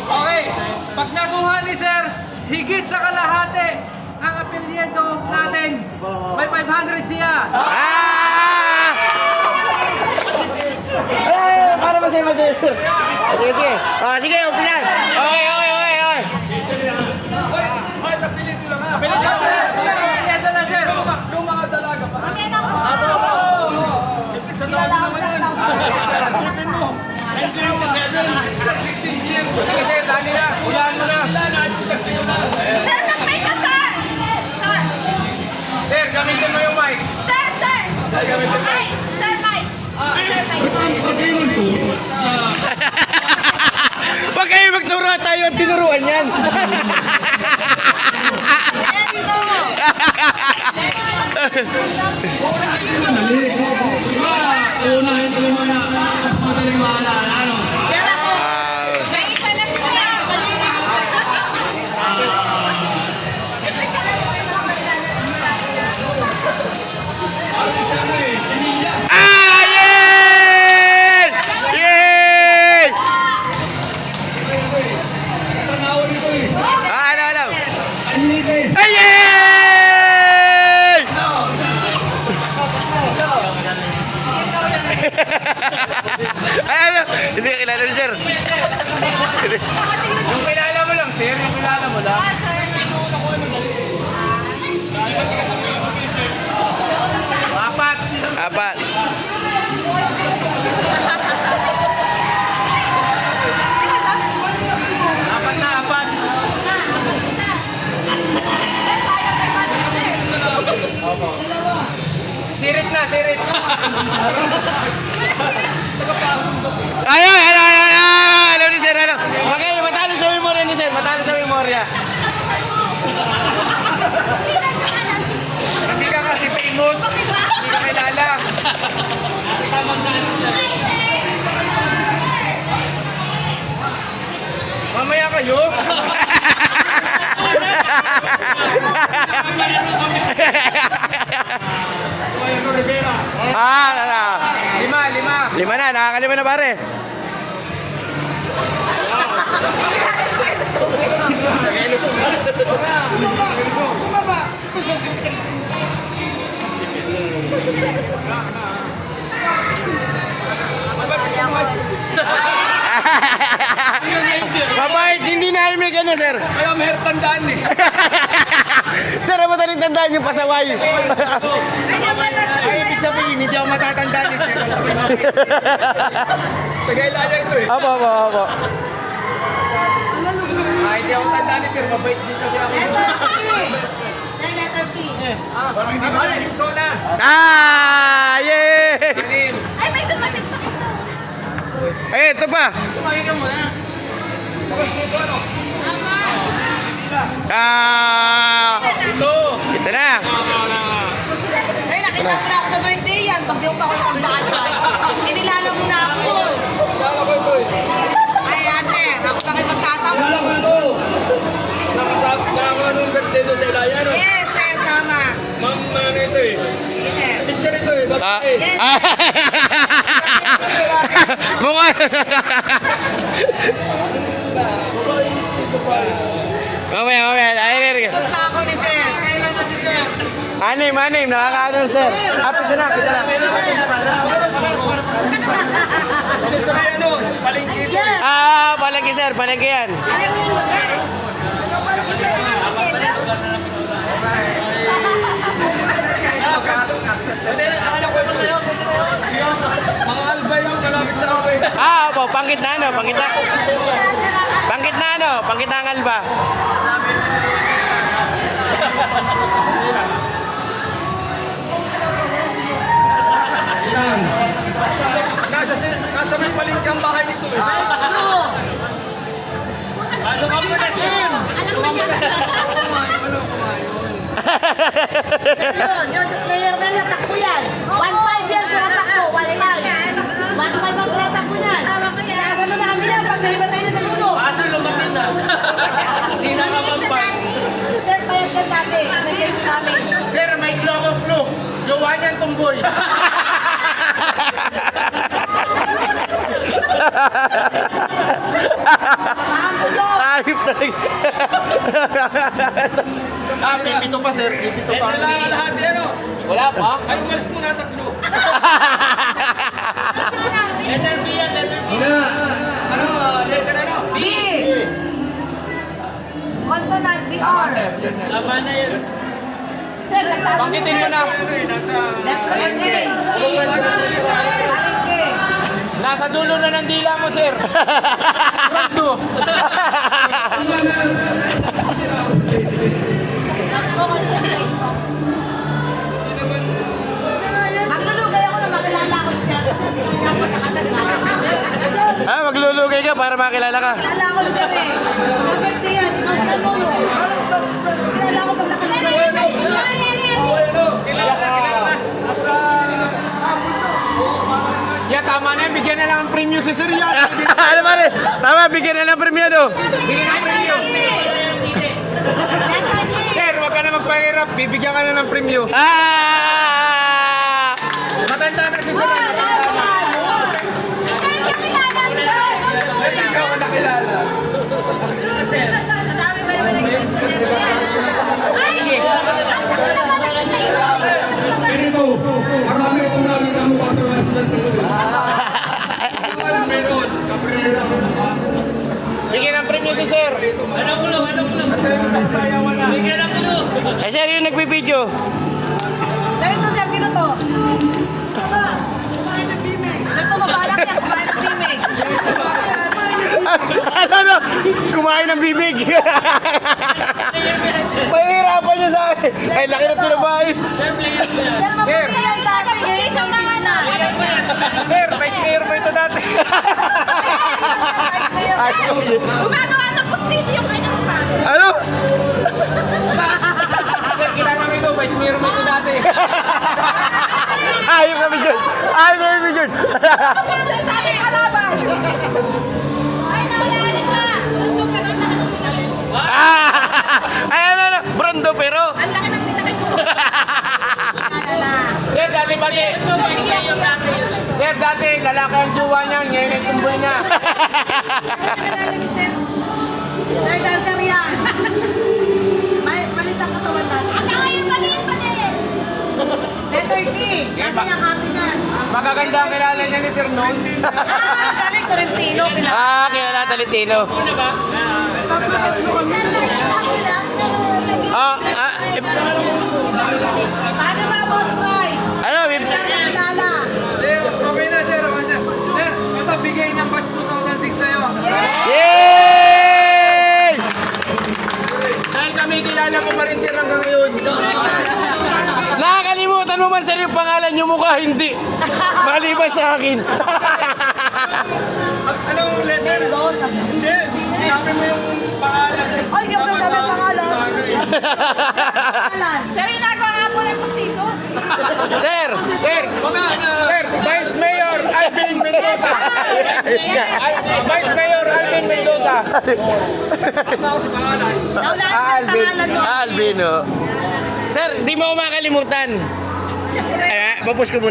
Okay, pag nakuha ni Sir, higit sa kalahati ang apelyido natin. May 500 siya. Para masaya, sir. Sige, sige. Sige, upilan. Okay. Hoy, apelyido lang ha. Apelyido lang, Sir. Yung mga dalaga pa. Sa taon naman yan. Sipin mo. 16 years. Sige, sir. Dali na. Ulan mo na. Sir, mag-mic ka, sir! Sir! Sir, gamitin mo yung mic. Sir! Sir! Gamitin mo. Mic! Sir, mic! Pag kayo magturo tayo at tinuruan yan. Kaya dito! Unahin ko yung mga madaling maalala, ano? Sir, ako! May isa na si Sir! Yes! Yes! Ano? Yes! Ano? Hindi ka kilala ni sir. Yung kilala mo lang, sir. Yung kilala mo lang. Apat. Apat. Sirit na. Ayun. Alam ni sir, ano? Okay, matalo sa memorya ni sir. Hindi ka kasi famous. Hindi ka kilala. Mamaya kayo. Lima na, nakakalima na pare. Mabait, hindi na may gano'n, sir. Kaya meron tandaan eh. Sir, ang madaling tandaan yung pasaway. Ay, ibig sabihin, hindi ako matatandaan ni sir. Tagaylala ito eh. Apo. Ay, hindi ako tandaan ni Sir. Mabait din kasi ako. Letter P. Parang hindi mo alam yung zona. Yeah! Ay, may dumating pa kita. Ay, ito pa. Tumakita mo na. Tapos dito ano? Ito na. Ay, nakita mo na ako sa birthday yan. Pag di mo pa ako nakandaan siya. Inilala mo na ako doon. Lala ko ito eh. Ay, ate, ako pa kayo magtatawa. Lala ko ito. Nakasabi na ako nung birthday doon sa Ilaya. No? Yes, sir, tama. Ma'am, ano ito eh. Yes, sir. Picture ito eh. Bakit eh? Yes. Mukha. Mamaya. Ay, Punta ako ni sir. Anim. Nakakaano, sir. Apit na. Ito sa may ano, palengke ito eh. Palengke, sir. Palengke yan. Mga albay yung kalapit sa ako eh. Opo. Pangitna ang alba. Yan. Nasa may palengke ang bahay nito eh. Ano ka mo na Jim? Yun, player na yan, takbo yan. 1-5 yan, tinatakbo. 1-5. 1-5 ang tinatakbo yan. Kinasano na kami yan, pag nalibatay na sa lulo. Kaso lumapit na. Hindi na naman pa. Sir, payat ka dati. Nasensi namin. Sir, may clue. Jowa niyan tumboy. Ah, Ayop talaga. Pipito pa, sir. Pipito pa. Ito lang lahat yan, oh. Wala pa? Ay, umalis muna tatlo. Letter B yan, letter B. Ano, letter ano? B. Consonant, BR. Tama na yun. Sir, nagtatanong. Banggitin mo na. Nasa... Letter K. Aling K. Nasa dulo na ng dila mo, sir. Rondo. Maglulugay ako na makilala ako siya. Kaya ako nakasagala. Ah, maglulugay ka para makilala ka. Kilala ako siya eh. Kaperte yan. Ikaw sa mulo. Kilala ko pag nakalagay. Yeah, tama na yan. Bigyan na lang ng premium si sir yan. Ano ba rin? Tama, bigyan na lang ng premium, no? Bigyan ng premium. Letter G. Sir, wag ka na magpahirap. Bibigyan ka na ng premium. Ah! Matanda na si sir. Sir, ikaw ang nakilala. Marami itong nakita mo pa sa Bigyan ng premium si sir. Anong ulo? Bigyan ng ulo. Eh, sir, yung nagbibideo. Sir, ito sir, sino to? Ito. Kumain ng bimig. Sir, ito mabalak yan. Kumain ng bimig. Ano? Kumain ng bibig. Mahirapan niya sa akin. Ay, laki na tinabahin. Sir, player mo yan. Sir, mapapilihan dati. Ngayon siyang naman na. Sir, vice mayor mo ito dati. Gumagawa ng postis yung kanyang pa. Ano? Sir, kilala mo ito. Vice mayor mo ito dati. Ayaw kami dyan. Ayaw kami dyan. Sa ating kalaban. Ay, nawala siya. Nandun ka na Ay, ano? Brondo pero. Ang laki ng nilaki ko. Sir, dati pati. Sir, dati lalaki ang jowa niyan. Ngayon ay tumboy na. Sir, dancer yan. Malit ang katawan natin. Hanggang ngayon maliit pa din. Letter D. Kasi niyang happy na. Magaganda ang kilala niya ni Sir Noon. Galing Tolentino. Kilala Talentino. Una ba? Paano ba, Boss Fry? Ano? Sir, nakilala. Okay na, sir. Okay, sir. Sir, ito bigay ng batch 2006 sa'yo. Yay! Dahil kami kilala ko pa rin sir hanggang ngayon. Nakakalimutan mo man sir yung pangalan niyo, mukha hindi. Maliban sa akin. Anong letter? Hindi. Sabi mo yung pangalan. Ay, yung ganda ng pangalan. Pangalan. Sir, inagawa nga po ng postiso. Sir! Sir! Mga ano? Sir! Vice Mayor Alvin Mendoza! Vice Mayor Alvin Mendoza! Ano ako sa pangalan? Naulaan ang pangalan mo. Alvin, oh. Sir, di mo ako makalimutan. Papus ko muna.